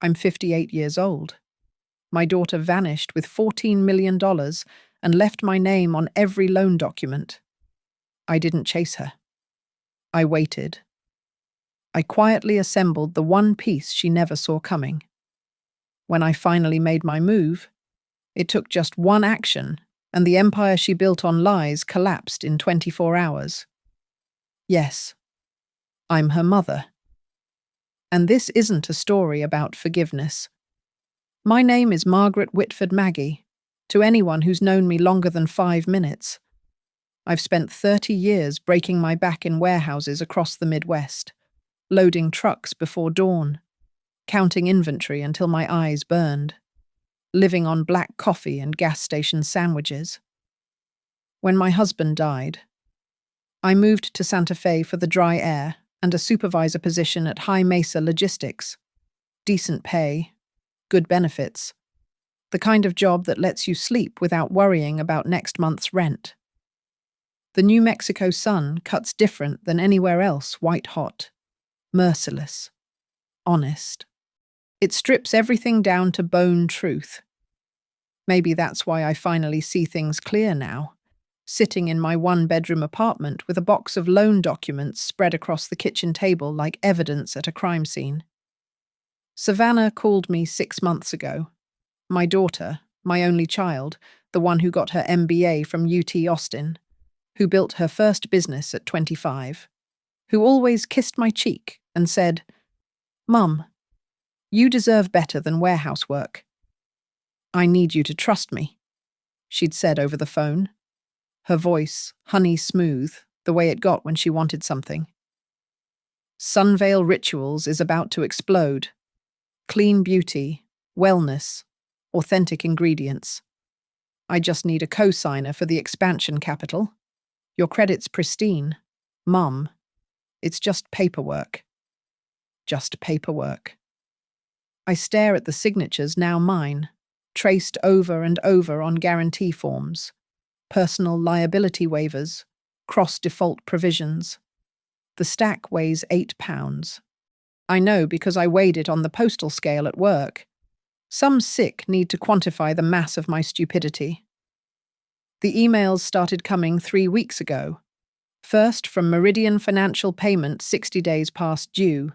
I'm 58 years old. My daughter vanished with $14 million and left my name on every loan document. I didn't chase her. I waited. I quietly assembled the one piece she never saw coming. When I finally made my move, it took just one action, and the empire she built on lies collapsed in 24 hours. Yes, I'm her mother. And this isn't a story about forgiveness. My name is Margaret Whitford Maggie, to anyone who's known me longer than 5 minutes. I've spent 30 years breaking my back in warehouses across the Midwest, loading trucks before dawn, counting inventory until my eyes burned, living on black coffee and gas station sandwiches. When my husband died, I moved to Santa Fe for the dry air and a supervisor position at High Mesa Logistics. Decent pay, good benefits, the kind of job that lets you sleep without worrying about next month's rent. The New Mexico sun cuts different than anywhere else, white hot, merciless, honest. It strips everything down to bone truth. Maybe that's why I finally see things clear now, sitting in my one-bedroom apartment with a box of loan documents spread across the kitchen table like evidence at a crime scene. Savannah called me 6 months ago. My daughter, my only child, the one who got her MBA from UT Austin, who built her first business at 25, who always kissed my cheek and said, "Mum, you deserve better than warehouse work. I need you to trust me," she'd said over the phone, her voice honey smooth, the way it got when she wanted something. Sunvale Rituals is about to explode. Clean beauty, wellness, authentic ingredients. I just need a co-signer for the expansion capital. Your credit's pristine. Mum, it's just paperwork. Just paperwork. I stare at the signatures, now mine, traced over and over on guarantee forms, personal liability waivers, cross-default provisions. The stack weighs 8 pounds. I know because I weighed it on the postal scale at work. Some sick need to quantify the mass of my stupidity. The emails started coming 3 weeks ago. First from Meridian Financial Payment 60 days past due.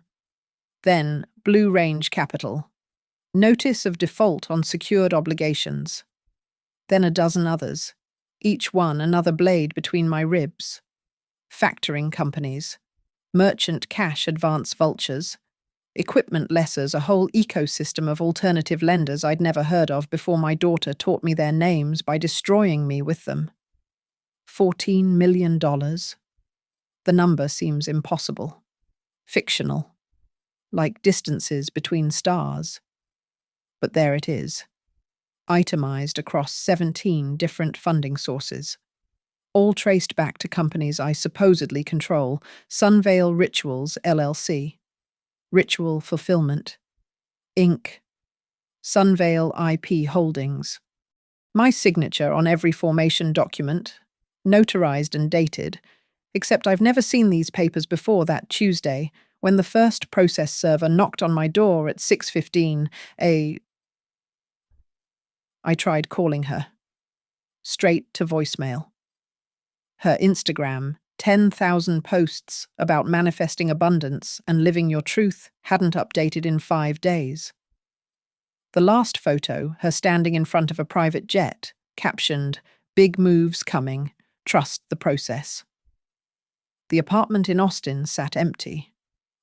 Then Blue Range Capital. Notice of default on secured obligations. Then a dozen others, each one another blade between my ribs. Factoring companies, merchant cash advance vultures, equipment lessors, a whole ecosystem of alternative lenders I'd never heard of before my daughter taught me their names by destroying me with them. $14 million. The number seems impossible, fictional, like distances between stars. But there it is, itemized across 17 different funding sources, all traced back to companies I supposedly control: Sunvale Rituals, LLC, Ritual Fulfillment, Inc., Sunvale IP Holdings. My signature on every formation document, notarized and dated, except I've never seen these papers before that Tuesday when the first process server knocked on my door at 6:15 I tried calling her. Straight to voicemail. Her Instagram, 10,000 posts about manifesting abundance and living your truth, hadn't updated in 5 days. The last photo, her standing in front of a private jet, captioned, "Big moves coming, trust the process." The apartment in Austin sat empty.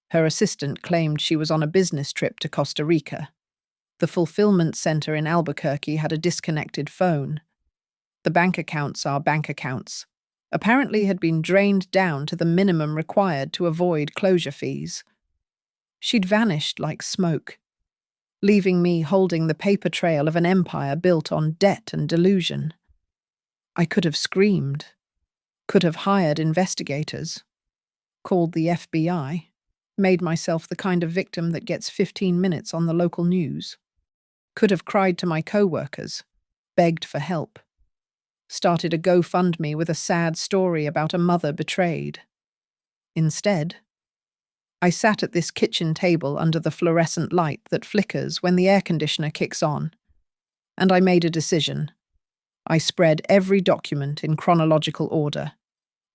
Her assistant claimed she was on a business trip to Costa Rica. The fulfillment center in Albuquerque had a disconnected phone. The bank accounts are bank accounts. Apparently had been drained down to the minimum required to avoid closure fees. She'd vanished like smoke, leaving me holding the paper trail of an empire built on debt and delusion. I could have screamed, could have hired investigators, called the FBI, made myself the kind of victim that gets 15 minutes on the local news, could have cried to my co-workers, begged for help, started a GoFundMe with a sad story about a mother betrayed. Instead, I sat at this kitchen table under the fluorescent light that flickers when the air conditioner kicks on, and I made a decision. I spread every document in chronological order.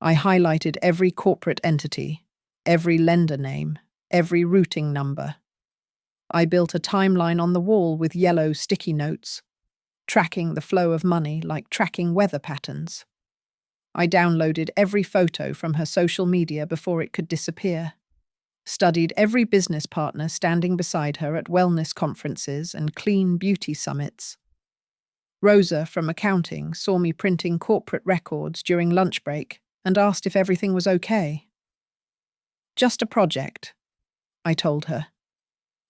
I highlighted every corporate entity, every lender name, every routing number. I built a timeline on the wall with yellow sticky notes, tracking the flow of money like tracking weather patterns. I downloaded every photo from her social media before it could disappear, studied every business partner standing beside her at wellness conferences and clean beauty summits. Rosa from accounting saw me printing corporate records during lunch break and asked if everything was okay. Just a project, I told her.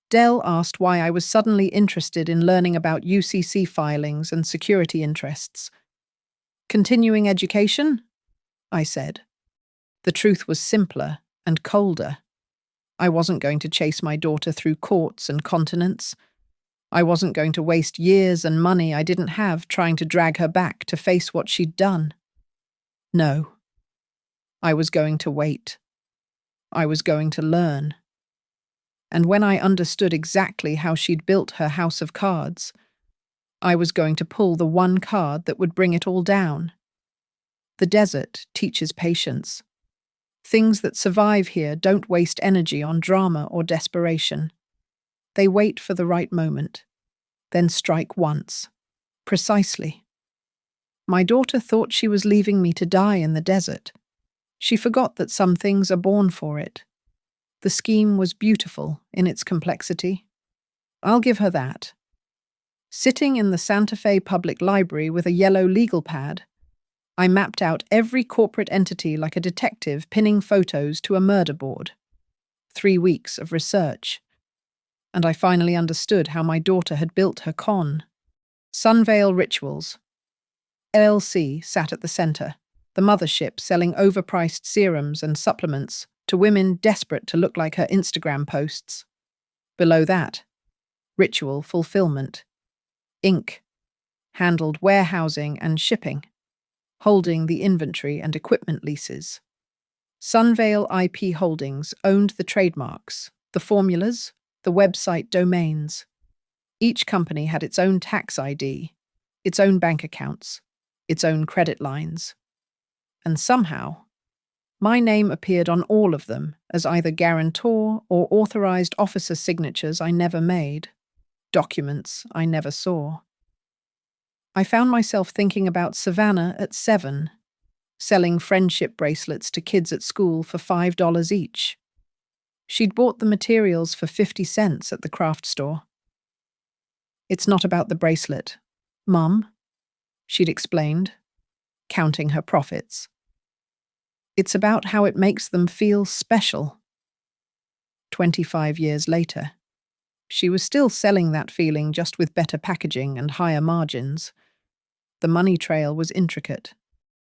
Dell asked why I was suddenly interested in learning about UCC filings and security interests. Continuing education? I said. The truth was simpler and colder. I wasn't going to chase my daughter through courts and continents. I wasn't going to waste years and money I didn't have trying to drag her back to face what she'd done. No. I was going to wait. I was going to learn. And when I understood exactly how she'd built her house of cards, I was going to pull the one card that would bring it all down. The desert teaches patience. Things that survive here don't waste energy on drama or desperation. They wait for the right moment, then strike once. Precisely. My daughter thought she was leaving me to die in the desert. She forgot that some things are born for it. The scheme was beautiful in its complexity. I'll give her that. Sitting in the Santa Fe Public Library with a yellow legal pad, I mapped out every corporate entity like a detective pinning photos to a murder board. 3 weeks of research. And I finally understood how my daughter had built her con. Sunvale Rituals. LLC sat at the center, the mothership selling overpriced serums and supplements to women desperate to look like her Instagram posts. Below that, Ritual Fulfillment. Inc. handled warehousing and shipping, holding the inventory and equipment leases. Sunvale IP Holdings owned the trademarks, the formulas, the website domains. Each company had its own tax ID, its own bank accounts, its own credit lines. And somehow, my name appeared on all of them as either guarantor or authorized officer signatures I never made, documents I never saw. I found myself thinking about Savannah at 7, selling friendship bracelets to kids at school for $5 each. She'd bought the materials for 50 cents at the craft store. It's not about the bracelet, Mum, she'd explained, counting her profits. It's about how it makes them feel special. 25 years later, she was still selling that feeling, just with better packaging and higher margins. The money trail was intricate.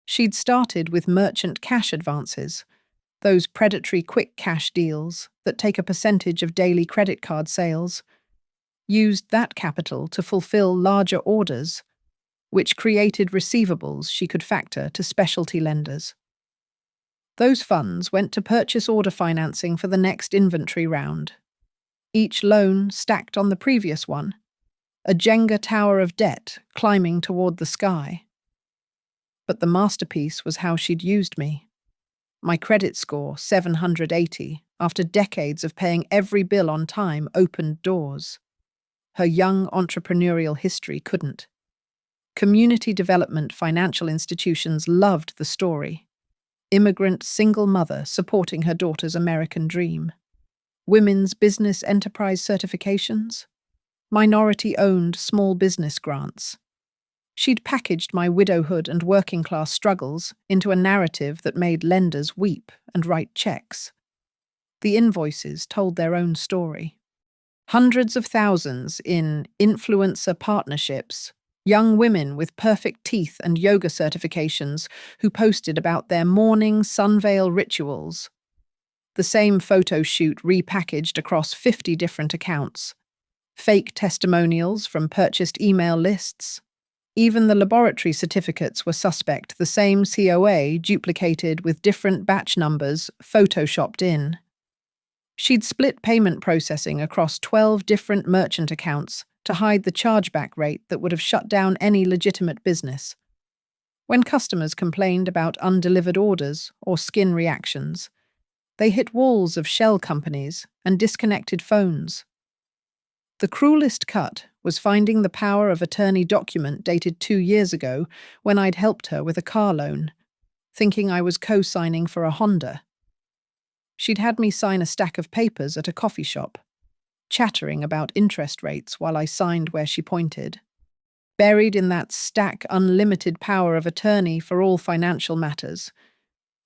She'd started with merchant cash advances, those predatory quick cash deals that take a percentage of daily credit card sales, used that capital to fulfill larger orders, which created receivables she could factor to specialty lenders. Those funds went to purchase order financing for the next inventory round. Each loan stacked on the previous one, a Jenga tower of debt climbing toward the sky. But the masterpiece was how she'd used me. My credit score, 780, after decades of paying every bill on time, opened doors. Her young entrepreneurial history couldn't. Community development financial institutions loved the story. Immigrant single mother supporting her daughter's American dream. Women's business enterprise certifications. Minority-owned small business grants. She'd packaged my widowhood and working-class struggles into a narrative that made lenders weep and write checks. The invoices told their own story. Hundreds of thousands in influencer partnerships, young women with perfect teeth and yoga certifications who posted about their morning Sunvale rituals. The same photo shoot repackaged across 50 different accounts. Fake testimonials from purchased email lists. Even the laboratory certificates were suspect, the same COA duplicated with different batch numbers photoshopped in. She'd split payment processing across 12 different merchant accounts to hide the chargeback rate that would have shut down any legitimate business. When customers complained about undelivered orders or skin reactions, they hit walls of shell companies and disconnected phones. The cruelest cut was finding the power of attorney document dated 2 years ago when I'd helped her with a car loan, thinking I was co-signing for a Honda. She'd had me sign a stack of papers at a coffee shop, chattering about interest rates while I signed where she pointed. Buried in that stack unlimited power of attorney for all financial matters,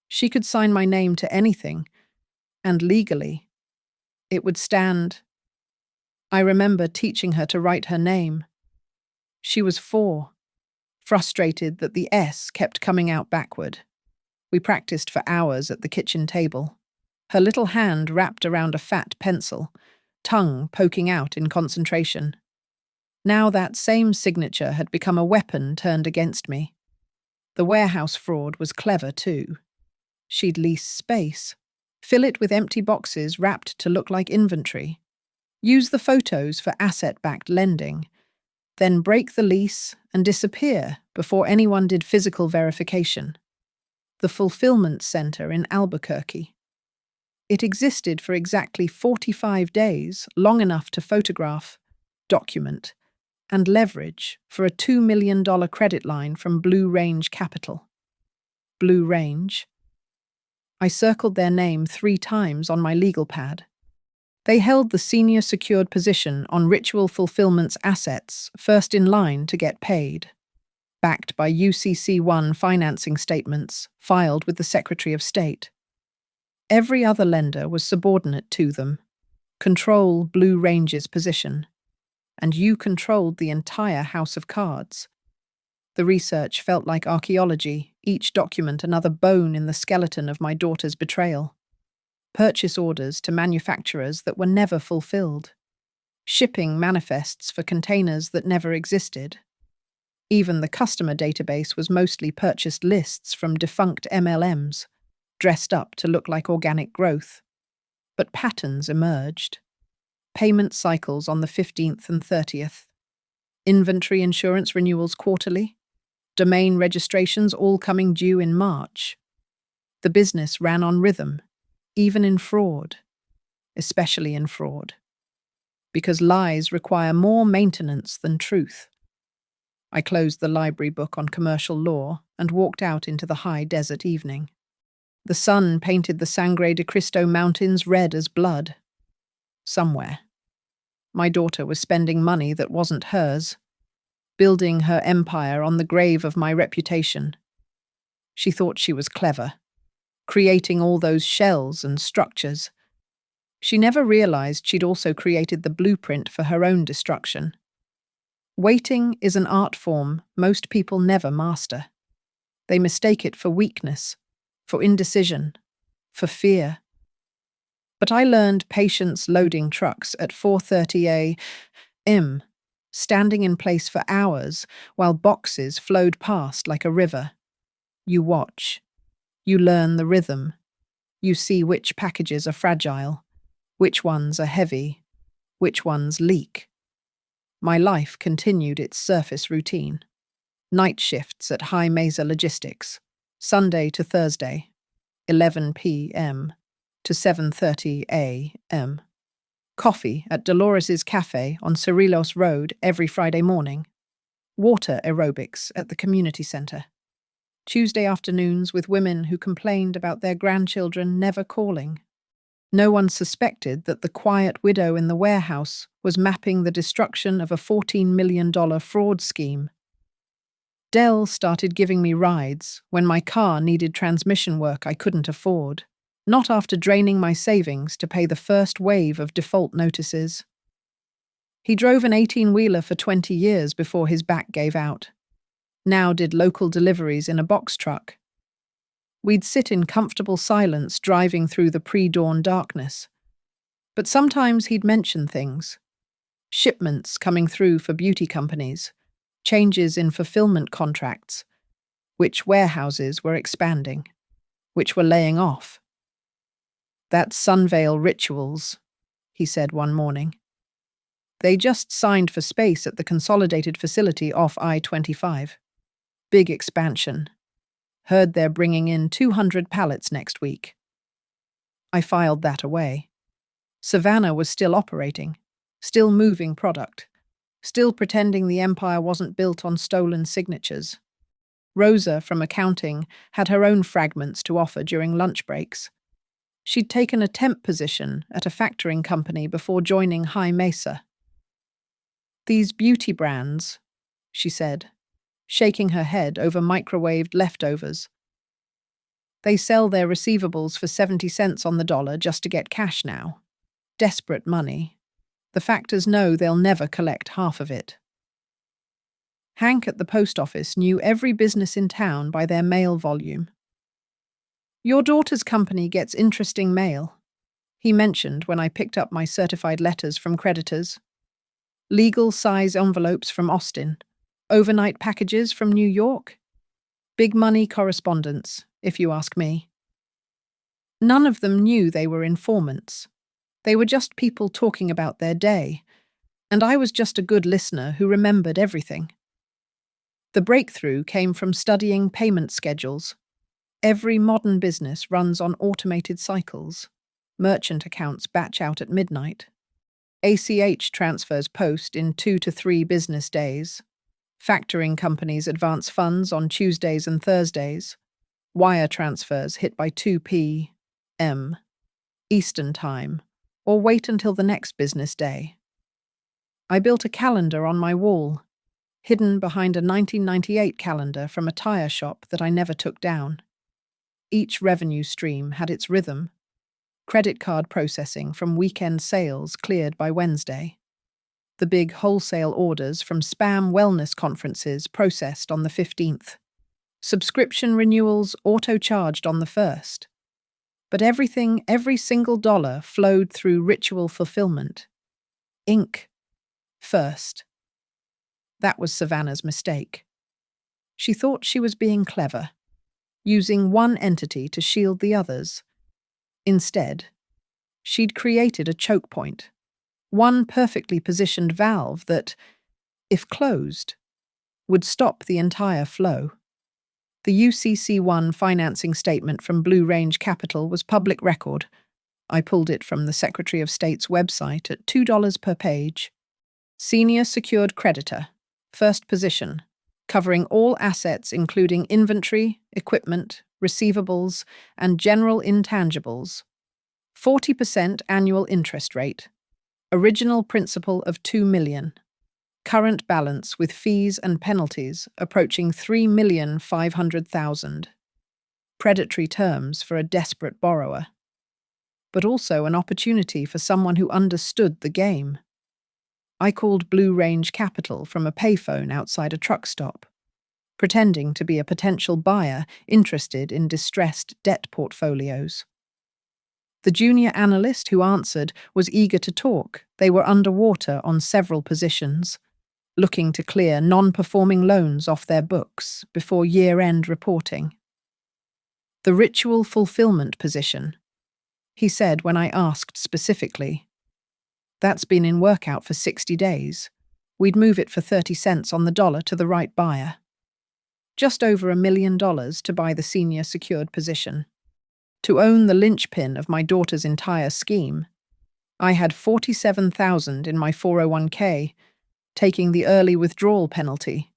she could sign my name to anything, and legally, it would stand. I remember teaching her to write her name. She was 4, frustrated that the S kept coming out backward. We practiced for hours at the kitchen table, her little hand wrapped around a fat pencil, tongue poking out in concentration. Now that same signature had become a weapon turned against me. The warehouse fraud was clever too. She'd lease space, fill it with empty boxes wrapped to look like inventory, use the photos for asset-backed lending, then break the lease and disappear before anyone did physical verification. The fulfillment center in Albuquerque. It existed for exactly 45 days, long enough to photograph, document, and leverage for a $2 million credit line from Blue Range Capital. Blue Range. I circled their name 3 times on my legal pad. They held the senior secured position on Ritual Fulfillment's assets, first in line to get paid, backed by UCC-1 financing statements filed with the Secretary of State. Every other lender was subordinate to them. Control Blue Range's position. And you controlled the entire house of cards. The research felt like archaeology, each document another bone in the skeleton of my daughter's betrayal. Purchase orders to manufacturers that were never fulfilled. Shipping manifests for containers that never existed. Even the customer database was mostly purchased lists from defunct MLMs, dressed up to look like organic growth. But patterns emerged. Payment cycles on the 15th and 30th. Inventory insurance renewals quarterly. Domain registrations all coming due in March. The business ran on rhythm, even in fraud, especially in fraud, because lies require more maintenance than truth. I closed the library book on commercial law and walked out into the high desert evening. The sun painted the Sangre de Cristo mountains red as blood. Somewhere, my daughter was spending money that wasn't hers, building her empire on the grave of my reputation. She thought she was clever, creating all those shells and structures. She never realized she'd also created the blueprint for her own destruction. Waiting is an art form most people never master. They mistake it for weakness, for indecision, for fear. But I learned patience loading trucks at 4:30 a.m., standing in place for hours while boxes flowed past like a river. You watch. You learn the rhythm. You see which packages are fragile, which ones are heavy, which ones leak. My life continued its surface routine. Night shifts at High Mesa Logistics, Sunday to Thursday, 11 p.m. to 7:30 a.m. Coffee at Dolores's Cafe on Cerrillos Road every Friday morning. Water aerobics at the community center. Tuesday afternoons with women who complained about their grandchildren never calling. No one suspected that the quiet widow in the warehouse was mapping the destruction of a $14 million fraud scheme. Dell started giving me rides when my car needed transmission work I couldn't afford, not after draining my savings to pay the first wave of default notices. He drove an 18-wheeler for 20 years before his back gave out. Now did local deliveries in a box truck. We'd sit in comfortable silence driving through the pre-dawn darkness. But sometimes he'd mention things. Shipments coming through for beauty companies, changes in fulfillment contracts, which warehouses were expanding, which were laying off. That's Sunvale Rituals, he said one morning. They just signed for space at the consolidated facility off I-25. Big expansion. Heard they're bringing in 200 pallets next week. I filed that away. Savannah was still operating, still moving product, still pretending the empire wasn't built on stolen signatures. Rosa, from accounting, had her own fragments to offer during lunch breaks. She'd taken a temp position at a factoring company before joining High Mesa. These beauty brands, she said, shaking her head over microwaved leftovers. They sell their receivables for 70 cents on the dollar just to get cash now. Desperate money. The factors know they'll never collect half of it. Hank at the post office knew every business in town by their mail volume. Your daughter's company gets interesting mail, he mentioned when I picked up my certified letters from creditors. Legal size envelopes from Austin, overnight packages from New York. Big money correspondence, if you ask me. None of them knew they were informants. They were just people talking about their day, and I was just a good listener who remembered everything. The breakthrough came from studying payment schedules. Every modern business runs on automated cycles. Merchant accounts batch out at midnight. ACH transfers post in 2 to 3 business days. Factoring companies advance funds on Tuesdays and Thursdays. Wire transfers hit by 2 p.m. Eastern Time, or wait until the next business day. I built a calendar on my wall, hidden behind a 1998 calendar from a tire shop that I never took down. Each revenue stream had its rhythm. Credit card processing from weekend sales cleared by Wednesday. The big wholesale orders from spam wellness conferences processed on the 15th. Subscription renewals auto-charged on the 1st. But every single dollar flowed through ritual fulfillment. Inc. First. That was Savannah's mistake. She thought she was being clever, using one entity to shield the others. Instead, she'd created a choke point, one perfectly positioned valve that, if closed, would stop the entire flow. The UCC1 financing statement from Blue Range Capital was public record. I pulled it from the Secretary of State's website at $2 per page. Senior secured creditor, first position, covering all assets including inventory, equipment, receivables, and general intangibles. 40% annual interest rate. Original principal of $2 million. Current balance with fees and penalties approaching $3,500,000. Predatory terms for a desperate borrower. But also an opportunity for someone who understood the game. I called Blue Range Capital from a payphone outside a truck stop, pretending to be a potential buyer interested in distressed debt portfolios. The junior analyst who answered was eager to talk. They were underwater on several positions, looking to clear non-performing loans off their books before year-end reporting. The ritual fulfillment position, he said when I asked specifically. That's been in workout for 60 days. We'd move it for 30 cents on the dollar to the right buyer. Just over $1 million to buy the senior secured position. To own the linchpin of my daughter's entire scheme. I had $47,000 in my 401k, taking the early withdrawal penalty.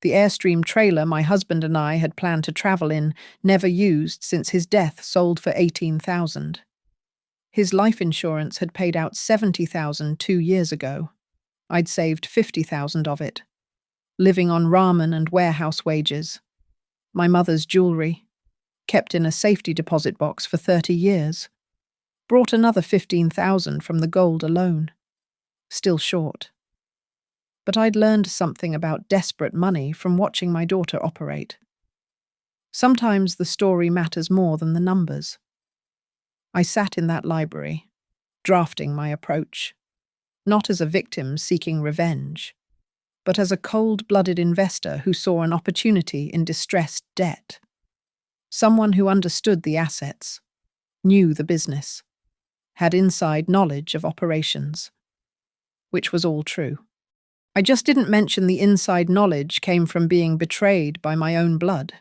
The Airstream trailer my husband and I had planned to travel in, never used since his death, sold for $18,000. His life insurance had paid out $70,000 2 years ago. I'd saved $50,000 of it, living on ramen and warehouse wages. My mother's jewelry, kept in a safety deposit box for 30 years, brought another $15,000 from the gold alone. Still short. But I'd learned something about desperate money from watching my daughter operate. Sometimes the story matters more than the numbers. I sat in that library, drafting my approach, not as a victim seeking revenge, but as a cold-blooded investor who saw an opportunity in distressed debt. Someone who understood the assets, knew the business, had inside knowledge of operations, which was all true. I just didn't mention the inside knowledge came from being betrayed by my own blood.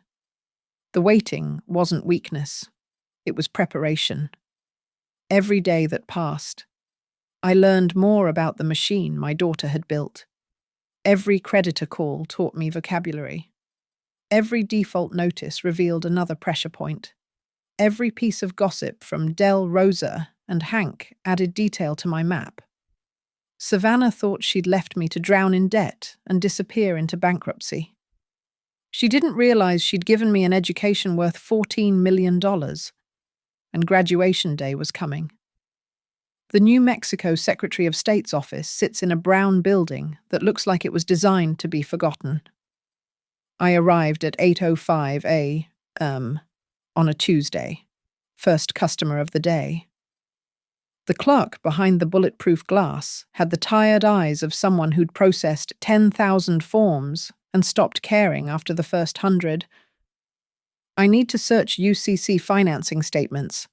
The waiting wasn't weakness, it was preparation. Every day that passed, I learned more about the machine my daughter had built. Every creditor call taught me vocabulary. Every default notice revealed another pressure point. Every piece of gossip from Del Rosa and Hank added detail to my map. Savannah thought she'd left me to drown in debt and disappear into bankruptcy. She didn't realize she'd given me an education worth $14 million, and graduation day was coming. The New Mexico Secretary of State's office sits in a brown building that looks like it was designed to be forgotten. I arrived at 8:05 a.m. on a Tuesday, first customer of the day. The clerk behind the bulletproof glass had the tired eyes of someone who'd processed 10,000 forms and stopped caring after the first 100. "I need to search UCC financing statements,"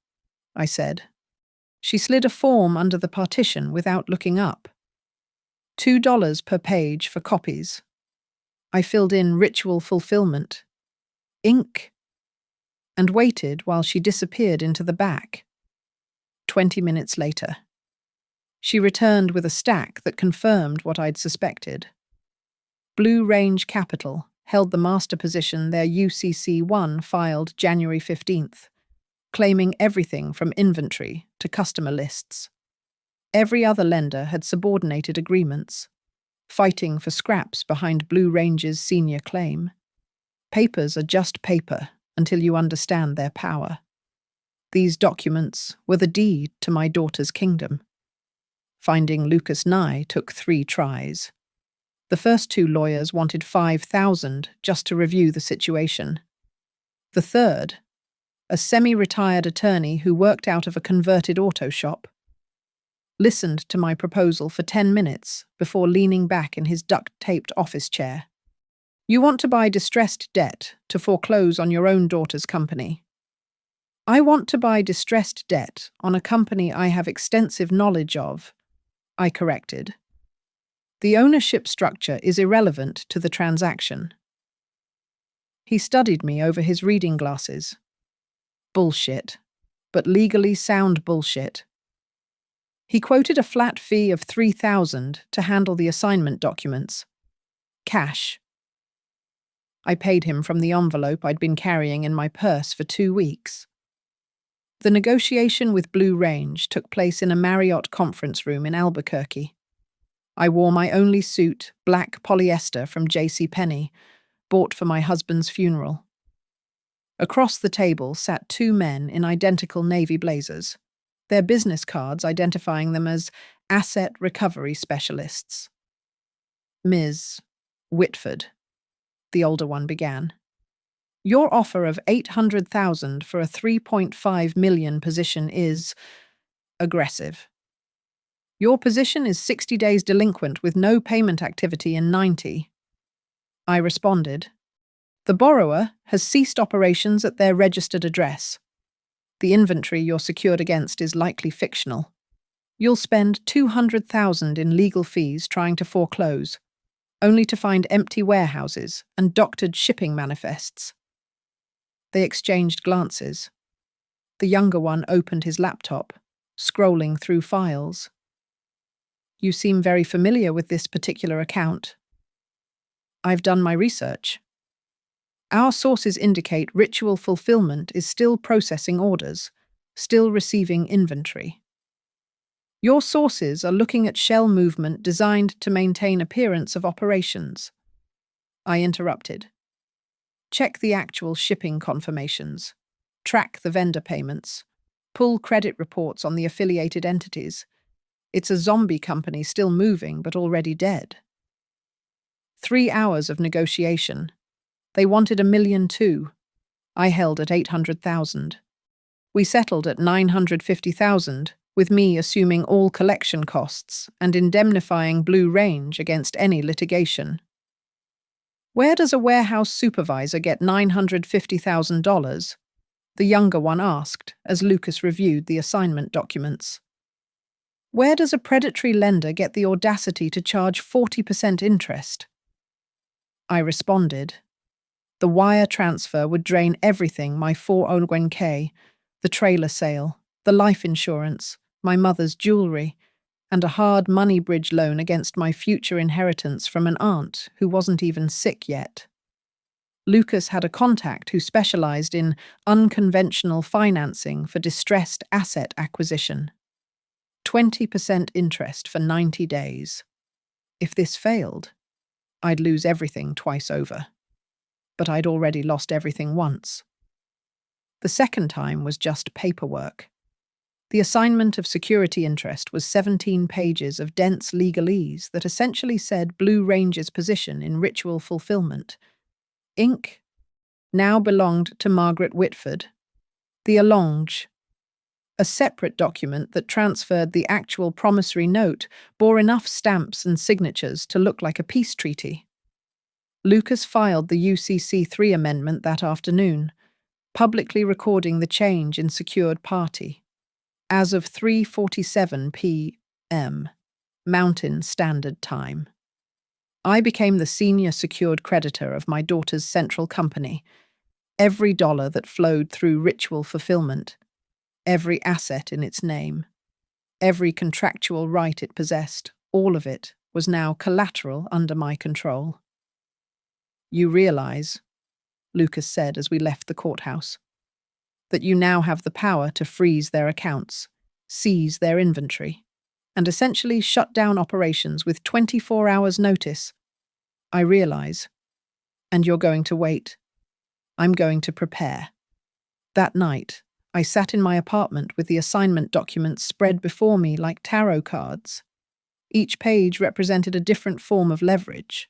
I said. She slid a form under the partition without looking up. $2 per page for copies. I filled in ritual fulfillment, ink, and waited while she disappeared into the back. 20 minutes later, she returned with a stack that confirmed what I'd suspected. Blue Range Capital held the master position their UCC-1 filed January 15th, claiming everything from inventory to customer lists. Every other lender had subordinated agreements, fighting for scraps behind Blue Range's senior claim. Papers are just paper until you understand their power. These documents were the deed to my daughter's kingdom. Finding Lucas Nye took 3 tries. The first 2 lawyers wanted $5,000 just to review the situation. The third, a semi-retired attorney who worked out of a converted auto shop, listened to my proposal for 10 minutes before leaning back in his duct-taped office chair. "You want to buy distressed debt to foreclose on your own daughter's company." "I want to buy distressed debt on a company I have extensive knowledge of," I corrected. "The ownership structure is irrelevant to the transaction." He studied me over his reading glasses. Bullshit, but legally sound bullshit. He quoted a flat fee of $3,000 to handle the assignment documents. Cash. I paid him from the envelope I'd been carrying in my purse for 2 weeks. The negotiation with Blue Range took place in a Marriott conference room in Albuquerque. I wore my only suit, black polyester from JCPenney, bought for my husband's funeral. Across the table sat 2 men in identical navy blazers, their business cards identifying them as asset recovery specialists. "Ms. Whitford," the older one began, "your offer of $800,000 for a $3.5 million position is aggressive. Your position is 60 days delinquent with no payment activity in 90. I responded, "The borrower has ceased operations at their registered address. The inventory you're secured against is likely fictional. You'll spend $200,000 in legal fees trying to foreclose, only to find empty warehouses and doctored shipping manifests." They exchanged glances. The younger one opened his laptop, scrolling through files. "You seem very familiar with this particular account." "I've done my research. Our sources indicate Ritual Fulfillment is still processing orders, still receiving inventory. Your sources are looking at shell movement designed to maintain appearance of operations." I interrupted. "Check the actual shipping confirmations, track the vendor payments, pull credit reports on the affiliated entities. It's a zombie company still moving but already dead." 3 hours of negotiation. They wanted $1 million too. I held at $800,000. We settled at $950,000, with me assuming all collection costs and indemnifying Blue Range against any litigation. Where does a warehouse supervisor get $950,000? the younger one asked as Lucas reviewed the assignment documents. Where does a predatory lender get the audacity to charge 40% interest? I responded. The wire transfer would drain everything: my 401k, the trailer sale, the life insurance, my mother's jewelry, and a hard money bridge loan against my future inheritance from an aunt who wasn't even sick yet. Lucas had a contact who specialized in unconventional financing for distressed asset acquisition. 20% interest for 90 days. If this failed, I'd lose everything twice over. But I'd already lost everything once. The second time was just paperwork. The assignment of security interest was 17 pages of dense legalese that essentially said Blue Range's position in ritual fulfillment. Inc. now belonged to Margaret Whitford. The allonge, a separate document that transferred the actual promissory note, bore enough stamps and signatures to look like a peace treaty. Lucas filed the UCC3 amendment that afternoon, publicly recording the change in secured party. As of 3:47 p.m. Mountain Standard Time. I became the senior secured creditor of my daughter's central company. Every dollar that flowed through ritual fulfillment, every asset in its name, every contractual right it possessed, all of it was now collateral under my control. You realize, Lucas said as we left the courthouse, that you now have the power to freeze their accounts, seize their inventory, and essentially shut down operations with 24 hours' notice. I realize. And you're going to wait. I'm going to prepare. That night, I sat in my apartment with the assignment documents spread before me like tarot cards. Each page represented a different form of leverage.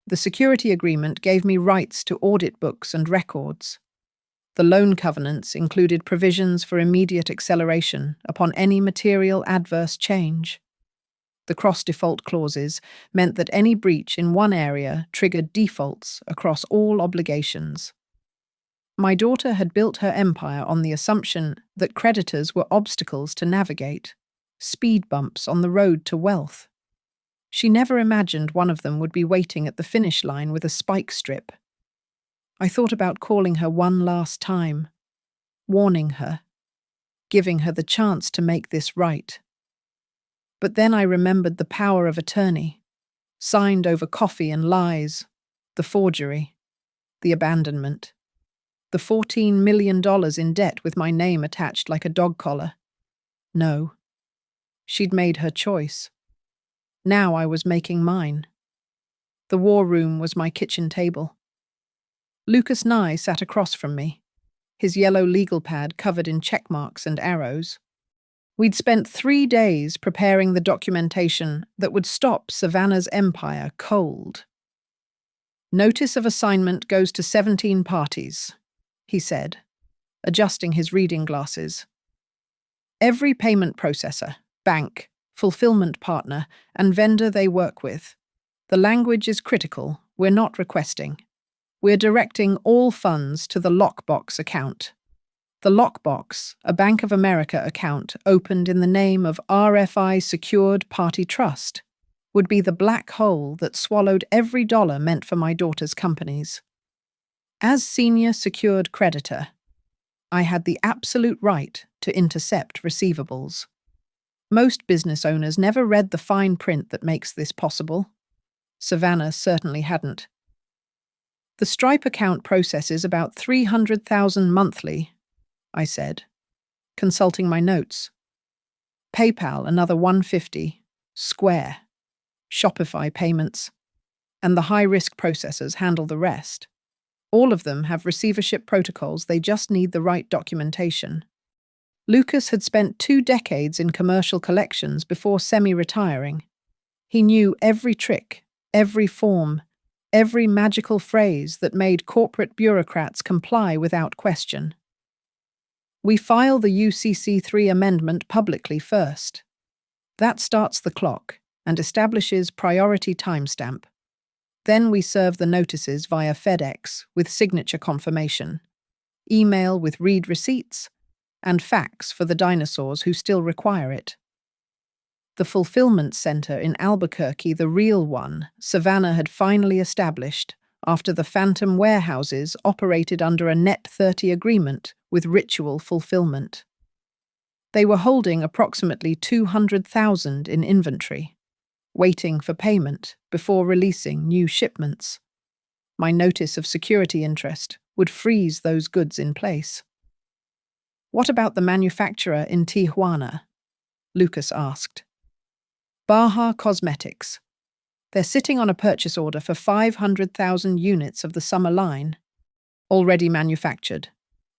The security agreement gave me rights to audit books and records. The loan covenants included provisions for immediate acceleration upon any material adverse change. The cross-default clauses meant that any breach in one area triggered defaults across all obligations. My daughter had built her empire on the assumption that creditors were obstacles to navigate, speed bumps on the road to wealth. She never imagined one of them would be waiting at the finish line with a spike strip. I thought about calling her one last time, warning her, giving her the chance to make this right. But then I remembered the power of attorney, signed over coffee and lies, the forgery, the abandonment, the $14 million in debt with my name attached like a dog collar. No, she'd made her choice. Now I was making mine. The war room was my kitchen table. Lucas Nye sat across from me, his yellow legal pad covered in check marks and arrows. We'd spent 3 days preparing the documentation that would stop Savannah's empire cold. Notice of assignment goes to 17 parties, he said, adjusting his reading glasses. Every payment processor, bank, fulfillment partner, and vendor they work with. The language is critical. We're not requesting. We're directing all funds to the Lockbox account. The Lockbox, a Bank of America account opened in the name of RFI Secured Party Trust, would be the black hole that swallowed every dollar meant for my daughter's companies. As senior secured creditor, I had the absolute right to intercept receivables. Most business owners never read the fine print that makes this possible. Savannah certainly hadn't. The Stripe account processes about $300,000 monthly, I said, consulting my notes. PayPal another $150, Square, Shopify payments, and the high-risk processors handle the rest. All of them have receivership protocols, they just need the right documentation. Lucas had spent 2 decades in commercial collections before semi-retiring. He knew every trick, every form, every magical phrase that made corporate bureaucrats comply without question. We file the UCC3 amendment publicly first. That starts the clock and establishes priority timestamp. Then we serve the notices via FedEx with signature confirmation. email with read receipts, and fax for the dinosaurs who still require it. The fulfillment center in Albuquerque, the real one, Savannah had finally established after the phantom warehouses operated under a Net 30 agreement with Ritual Fulfillment. They were holding approximately 200,000 in inventory, waiting for payment before releasing new shipments. My notice of security interest would freeze those goods in place. "What about the manufacturer in Tijuana?" Lucas asked. "Baja Cosmetics. They're sitting on a purchase order for 500,000 units of the summer line, already manufactured,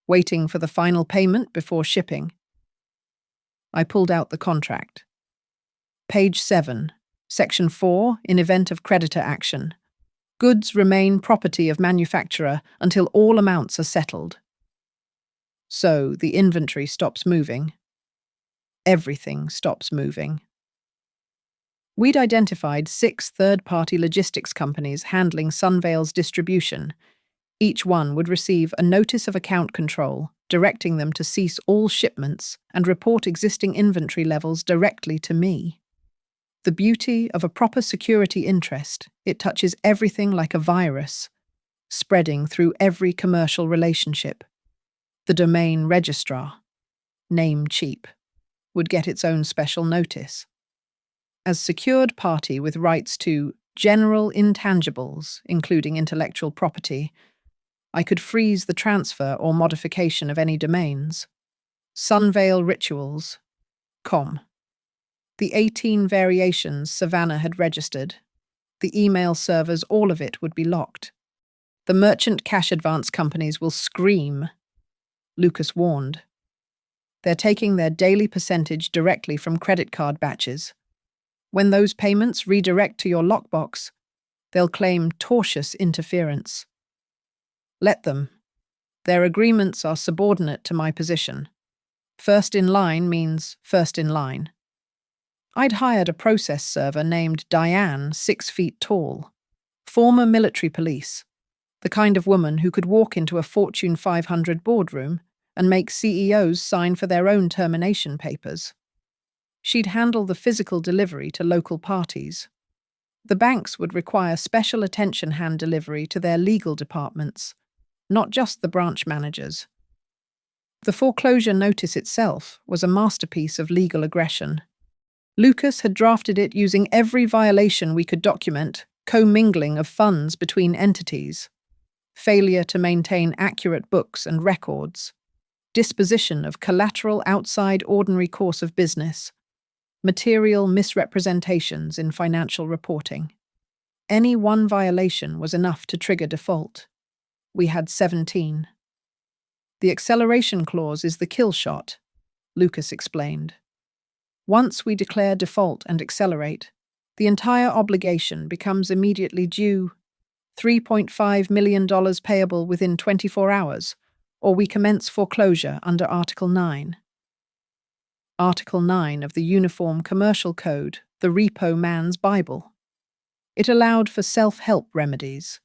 waiting for the final payment before shipping." I pulled out the contract. Page 7, Section 4, in event of creditor action. Goods remain property of manufacturer until all amounts are settled. So the inventory stops moving. Everything stops moving. We'd identified 6 third-party logistics companies handling Sunveil's distribution. Each one would receive a notice of account control, directing them to cease all shipments and report existing inventory levels directly to me. The beauty of a proper security interest, it touches everything like a virus, spreading through every commercial relationship. The domain registrar, name cheap, would get its own special notice. As secured party with rights to general intangibles, including intellectual property, I could freeze the transfer or modification of any domains. Sunveilrituals.com. The 18 variations Savannah had registered. The email servers, all of it would be locked. The merchant cash advance companies will scream, Lucas warned. They're taking their daily percentage directly from credit card batches. When those payments redirect to your lockbox, they'll claim tortious interference. Let them. Their agreements are subordinate to my position. First in line means first in line. I'd hired a process server named Diane, 6 feet tall, former military police, the kind of woman who could walk into a Fortune 500 boardroom and make CEOs sign for their own termination papers. She'd handle the physical delivery to local parties. The banks would require special attention hand delivery to their legal departments, not just the branch managers. The foreclosure notice itself was a masterpiece of legal aggression. Lucas had drafted it using every violation we could document, commingling of funds between entities, failure to maintain accurate books and records, disposition of collateral outside ordinary course of business, material misrepresentations in financial reporting. Any one violation was enough to trigger default. We had 17. The acceleration clause is the kill shot, Lucas explained. Once we declare default and accelerate, the entire obligation becomes immediately due, $3.5 million payable within 24 hours, or we commence foreclosure under Article 9. Article 9 of the Uniform Commercial Code, the Repo Man's Bible. It allowed for self-help remedies,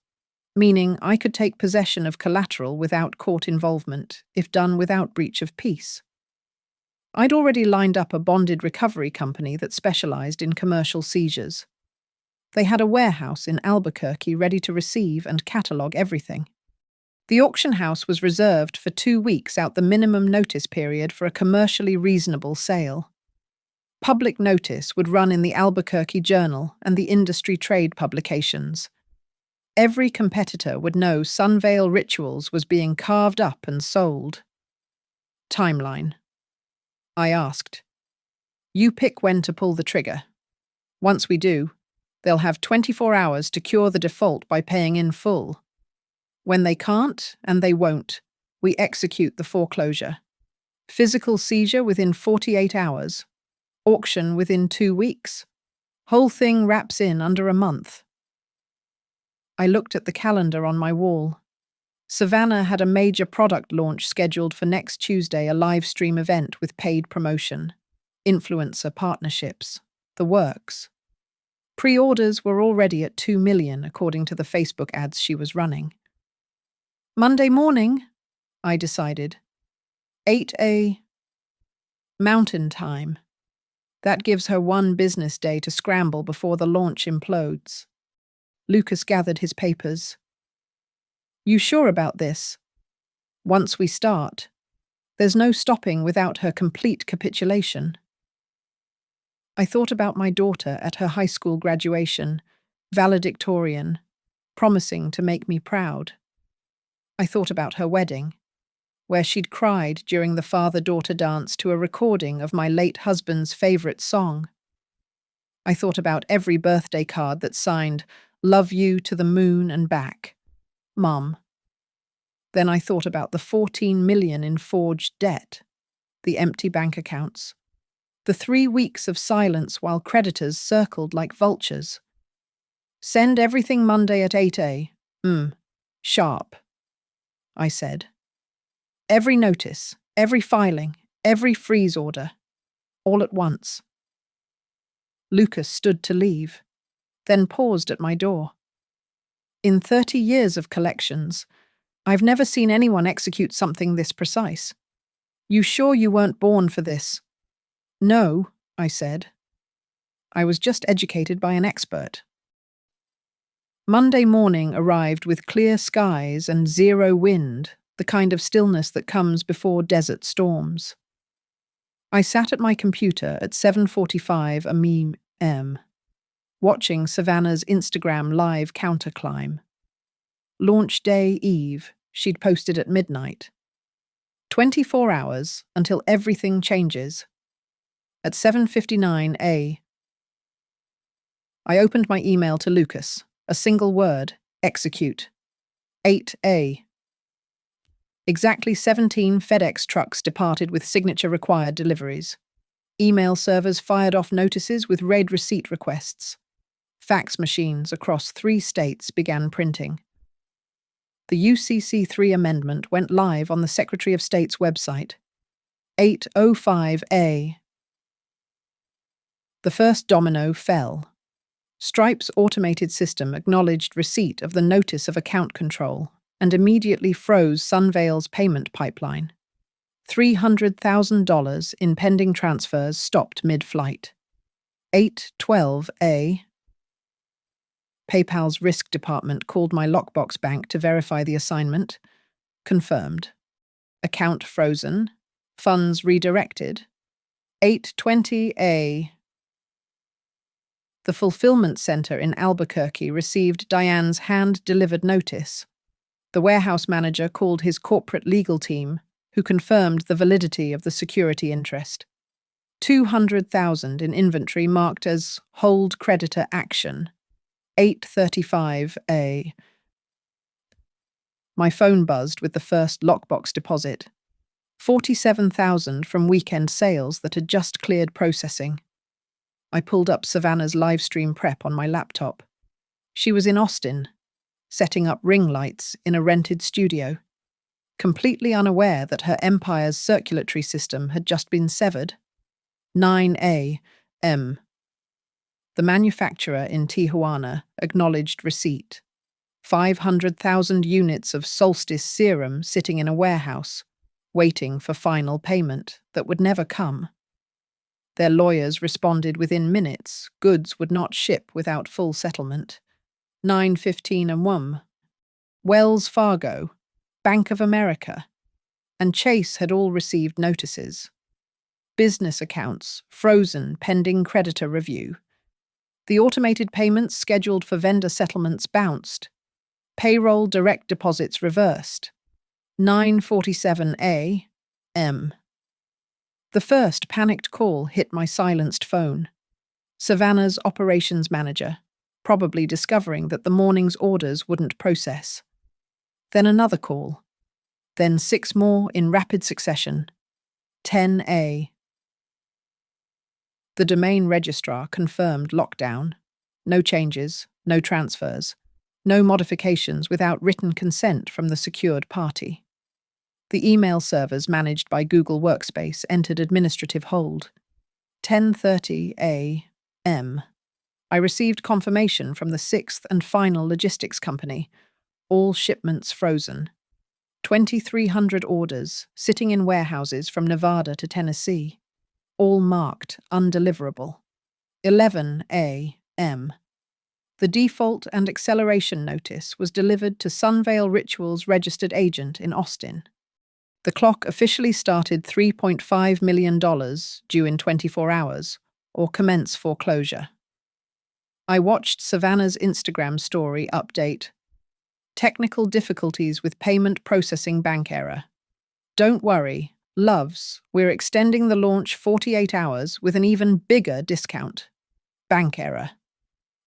meaning I could take possession of collateral without court involvement if done without breach of peace. I'd already lined up a bonded recovery company that specialized in commercial seizures. They had a warehouse in Albuquerque ready to receive and catalog everything. The auction house was reserved for 2 weeks out the minimum notice period for a commercially reasonable sale. Public notice would run in the Albuquerque Journal and the industry trade publications. Every competitor would know Sunveil Rituals was being carved up and sold. Timeline. I asked. You pick when to pull the trigger. Once we do, they'll have 24 hours to cure the default by paying in full. When they can't, and they won't, we execute the foreclosure. Physical seizure within 48 hours. Auction within 2 weeks. Whole thing wraps in under a month. I looked at the calendar on my wall. Savannah had a major product launch scheduled for next Tuesday, a live stream event with paid promotion, influencer partnerships, the works. Pre-orders were already at 2 million, according to the Facebook ads she was running. Monday morning, I decided. 8 Mountain Time. That gives her one business day to scramble before the launch implodes. Lucas gathered his papers. You sure about this? Once we start, there's no stopping without her complete capitulation. I thought about my daughter at her high school graduation, valedictorian, promising to make me proud. I thought about her wedding, where she'd cried during the father-daughter dance to a recording of my late husband's favorite song. I thought about every birthday card that signed, "Love you to the moon and back, Mum." Then I thought about the 14 million in forged debt, the empty bank accounts, the 3 weeks of silence while creditors circled like vultures. Send everything Monday at 8 sharp, I said. Every notice, every filing, every freeze order, all at once. Lucas stood to leave, then paused at my door. In 30 years of collections, I've never seen anyone execute something this precise. You sure you weren't born for this? No, I said. I was just educated by an expert. Monday morning arrived with clear skies and zero wind, the kind of stillness that comes before desert storms. I sat at my computer at 7:45 a.m., watching Savannah's Instagram live counterclimb. Launch day eve, she'd posted at midnight. 24 hours until everything changes. At 7:59 a.m., I opened my email to Lucas. A single word, execute. 8 Exactly 17 FedEx trucks departed with signature-required deliveries. Email servers fired off notices with read receipt requests. Fax machines across 3 states began printing. The UCC-3 amendment went live on the Secretary of State's website. 8:05 a.m. The first domino fell. Stripe's automated system acknowledged receipt of the notice of account control and immediately froze Sunveil's payment pipeline. $300,000 in pending transfers stopped mid-flight. 8:12 a.m. PayPal's risk department called my lockbox bank to verify the assignment. Confirmed. Account frozen. Funds redirected. 8:20 a.m. The fulfillment center in Albuquerque received Diane's hand-delivered notice. The warehouse manager called his corporate legal team, who confirmed the validity of the security interest. 200,000 in inventory marked as hold creditor action. 8:35 a.m. My phone buzzed with the first lockbox deposit. 47,000 from weekend sales that had just cleared processing. I pulled up Savannah's livestream prep on my laptop. She was in Austin, setting up ring lights in a rented studio, completely unaware that her empire's circulatory system had just been severed. 9 a.m. The manufacturer in Tijuana acknowledged receipt. 500,000 units of Solstice serum sitting in a warehouse, waiting for final payment that would never come. Their lawyers responded within minutes. Goods would not ship without full settlement. 9:15 a.m. Wells Fargo, Bank of America, and Chase had all received notices. Business accounts frozen pending creditor review. The automated payments scheduled for vendor settlements bounced. Payroll direct deposits reversed. 9:47 a.m. The first panicked call hit my silenced phone. Savannah's operations manager, probably discovering that the morning's orders wouldn't process. Then another call. Then 6 more in rapid succession. 10 a.m. The domain registrar confirmed lockdown. No changes, no transfers, no modifications without written consent from the secured party. The email servers managed by Google Workspace entered administrative hold. 10:30 a.m. I received confirmation from the 6th and final logistics company. All shipments frozen. 2,300 orders sitting in warehouses from Nevada to Tennessee, all marked undeliverable. 11 a.m. The default and acceleration notice was delivered to Sunvale Rituals registered agent in Austin. The clock officially started $3.5 million due in 24 hours, or commence foreclosure. I watched Savannah's Instagram story update. Technical difficulties with payment processing bank error. Don't worry, loves, we're extending the launch 48 hours with an even bigger discount. Bank error.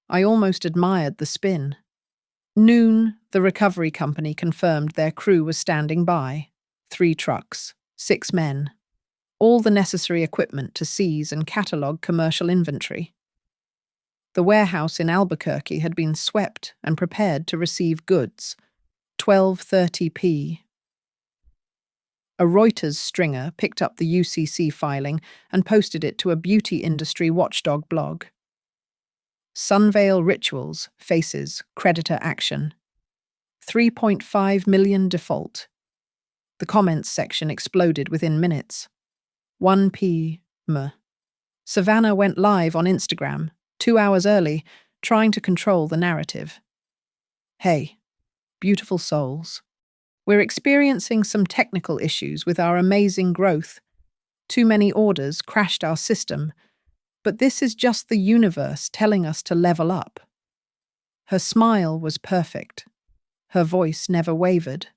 I almost admired the spin. Noon, the recovery company confirmed their crew was standing by. 3 trucks, 6 men. All the necessary equipment to seize and catalogue commercial inventory. The warehouse in Albuquerque had been swept and prepared to receive goods. 12:30 p. A Reuters stringer picked up the UCC filing and posted it to a beauty industry watchdog blog. Sunvale Rituals faces creditor action. 3.5 million default. The comments section exploded within minutes. 1 p.m. Savannah went live on Instagram, 2 hours early, trying to control the narrative. Hey, beautiful souls. We're experiencing some technical issues with our amazing growth. Too many orders crashed our system, but this is just the universe telling us to level up. Her smile was perfect. Her voice never wavered.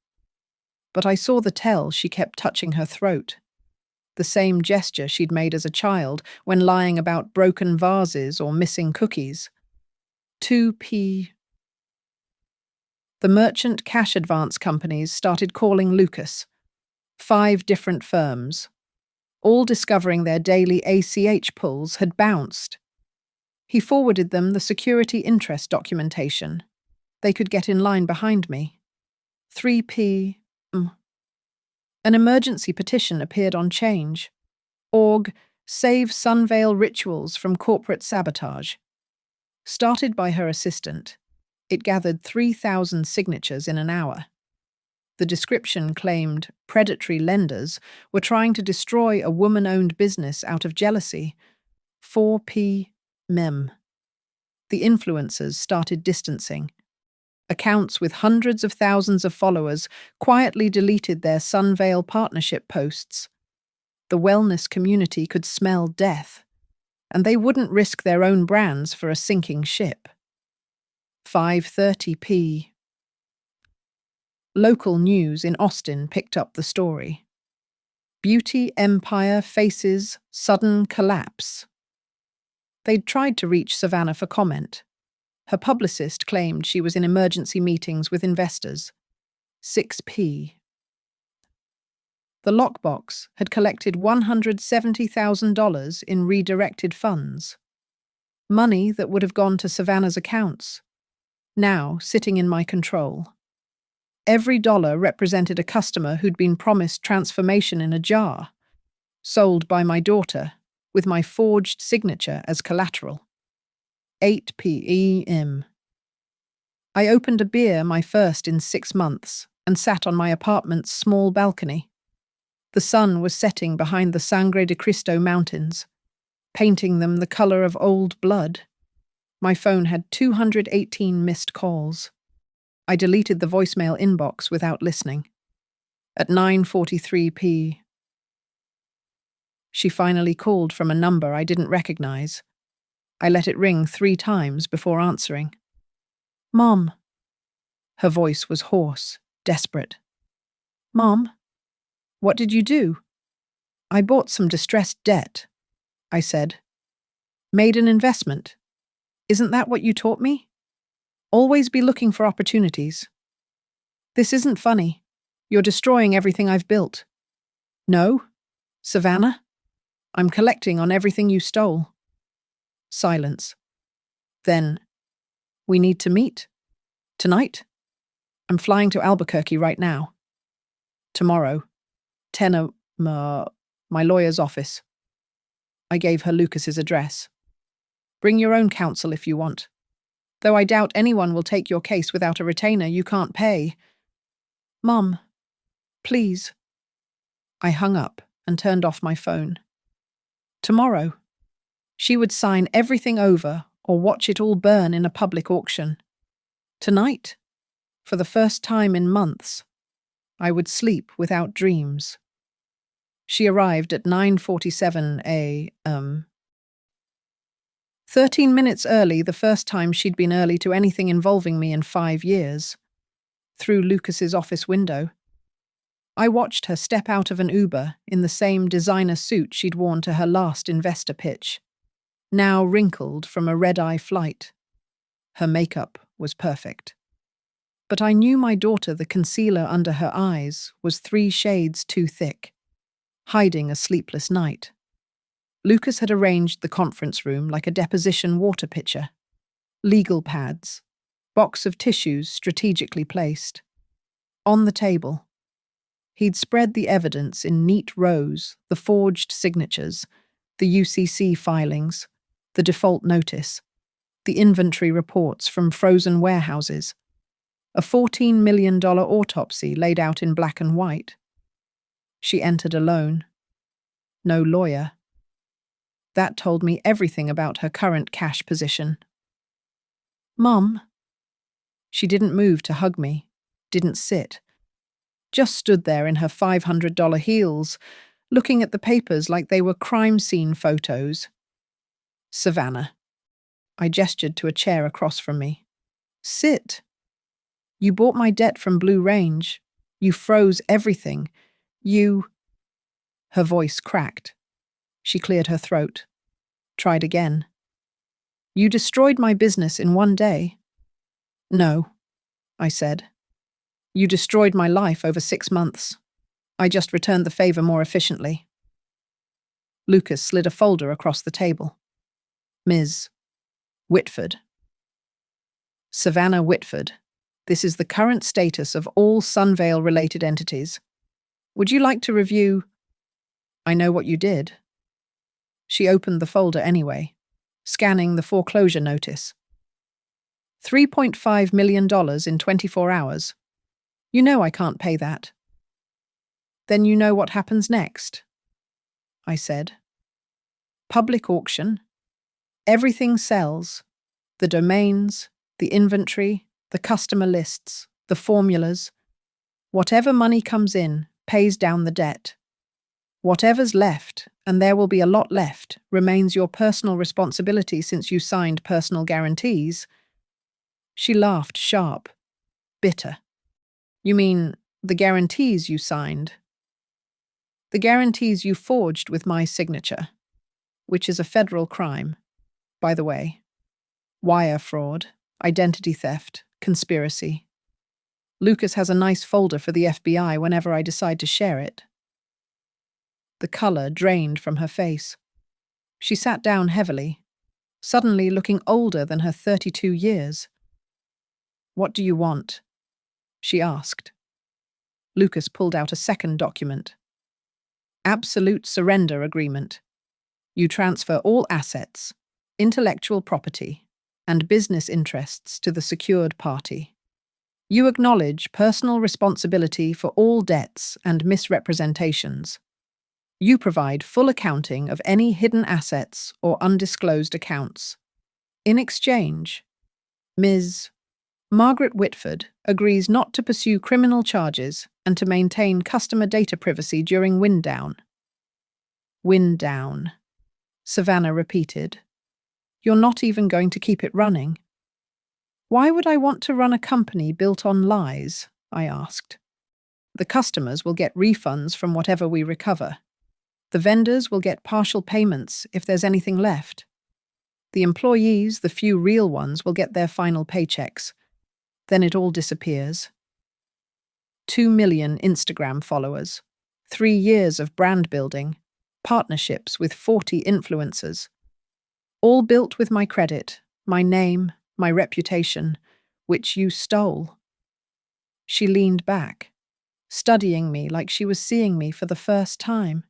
But I saw the tell she kept touching her throat. The same gesture she'd made as a child when lying about broken vases or missing cookies. 2 p. The merchant cash advance companies started calling Lucas. 5 different firms, all discovering their daily ACH pulls had bounced. He forwarded them the security interest documentation. They could get in line behind me. 3 p.m. An emergency petition appeared on Change. Org, Save Sunvale Rituals from Corporate Sabotage. Started by her assistant, it gathered 3,000 signatures in an hour. The description claimed predatory lenders were trying to destroy a woman-owned business out of jealousy. 4 p.m. The influencers started distancing. Accounts with hundreds of thousands of followers quietly deleted their Sunvale partnership posts. The wellness community could smell death, and they wouldn't risk their own brands for a sinking ship. 5:30 p. Local news in Austin picked up the story. Beauty empire faces sudden collapse. They'd tried to reach Savannah for comment. Her publicist claimed she was in emergency meetings with investors. 6 p. The lockbox had collected $170,000 in redirected funds. Money that would have gone to Savannah's accounts, now sitting in my control. Every dollar represented a customer who'd been promised transformation in a jar, sold by my daughter, with my forged signature as collateral. 8 p.m. I opened a beer, my first in 6 months, and sat on my apartment's small balcony. The sun was setting behind the Sangre de Cristo mountains, painting them the color of old blood. My phone had 218 missed calls. I deleted the voicemail inbox without listening. At 9:43 p. She finally called from a number I didn't recognize. I let it ring 3 times before answering. Mom. Her voice was hoarse, desperate. Mom? What did you do? I bought some distressed debt, I said. Made an investment. Isn't that what you taught me? Always be looking for opportunities. This isn't funny. You're destroying everything I've built. No? Savannah? I'm collecting on everything you stole. Silence. Then, we need to meet. Tonight? I'm flying to Albuquerque right now. Tomorrow. 10 a.m. My lawyer's office. I gave her Lucas's address. Bring your own counsel if you want. Though I doubt anyone will take your case without a retainer you can't pay. Mom, Please. I hung up and turned off my phone. Tomorrow. She would sign everything over or watch it all burn in a public auction. Tonight, for the first time in months, I would sleep without dreams. She arrived at 9:47 a.m. 13 minutes early, the first time she'd been early to anything involving me in 5 years. Through Lucas's office window, I watched her step out of an Uber in the same designer suit she'd worn to her last investor pitch, now wrinkled from a red-eye flight. Her makeup was perfect. But I knew my daughter, the concealer under her eyes, was 3 shades too thick, hiding a sleepless night. Lucas had arranged the conference room like a deposition water pitcher. Legal pads, box of tissues strategically placed. On the table, he'd spread the evidence in neat rows, the forged signatures, the UCC filings, the default notice, the inventory reports from frozen warehouses, a $14 million autopsy laid out in black and white. She entered alone. No lawyer. That told me everything about her current cash position. Mum. She didn't move to hug me, didn't sit. Just stood there in her $500 heels, looking at the papers like they were crime scene photos. Savannah. I gestured to a chair across from me. Sit. You bought my debt from Blue Range. You froze everything. You... Her voice cracked. She cleared her throat. Tried again. You destroyed my business in one day. No, I said. You destroyed my life over 6 months. I just returned the favor more efficiently. Lucas slid a folder across the table. Ms. Whitford. Savannah Whitford. This is the current status of all Sunvale-related entities. Would you like to review? I know what you did. She opened the folder anyway, scanning the foreclosure notice. $3.5 million in 24 hours. You know I can't pay that. Then you know what happens next, I said. Public auction. Everything sells. The domains, the inventory, the customer lists, the formulas. Whatever money comes in pays down the debt. Whatever's left, and there will be a lot left, remains your personal responsibility since you signed personal guarantees. She laughed sharp, bitter. You mean the guarantees you signed? The guarantees you forged with my signature, which is a federal crime, by the way. Wire fraud, identity theft, conspiracy. Lucas has a nice folder for the FBI whenever I decide to share it. The color drained from her face. She sat down heavily, suddenly looking older than her 32 years. What do you want? She asked. Lucas pulled out a second document. Absolute surrender agreement. You transfer all assets, intellectual property, and business interests to the secured party. You acknowledge personal responsibility for all debts and misrepresentations. You provide full accounting of any hidden assets or undisclosed accounts. In exchange, Ms. Margaret Whitford agrees not to pursue criminal charges and to maintain customer data privacy during wind down. Wind down, Savannah repeated. You're not even going to keep it running. Why would I want to run a company built on lies? I asked. The customers will get refunds from whatever we recover. The vendors will get partial payments if there's anything left. The employees, the few real ones, will get their final paychecks. Then it all disappears. 2 million Instagram followers, 3 years of brand building, partnerships with 40 influencers. All built with my credit, my name, my reputation, which you stole. She leaned back, studying me like she was seeing me for the first time.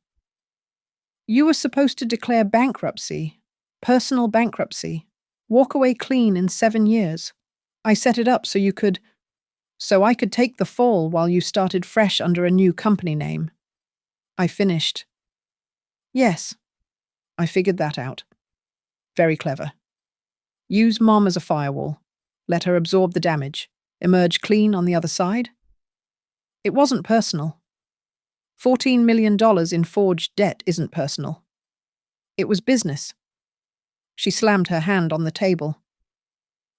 You were supposed to declare bankruptcy, personal bankruptcy, walk away clean in 7 years. I set it up so you could... So I could take the fall while you started fresh under a new company name. I finished. Yes, I figured that out. Very clever. Use Mom as a firewall. Let her absorb the damage. Emerge clean on the other side. It wasn't personal. $14 million in forged debt isn't personal. It was business. She slammed her hand on the table.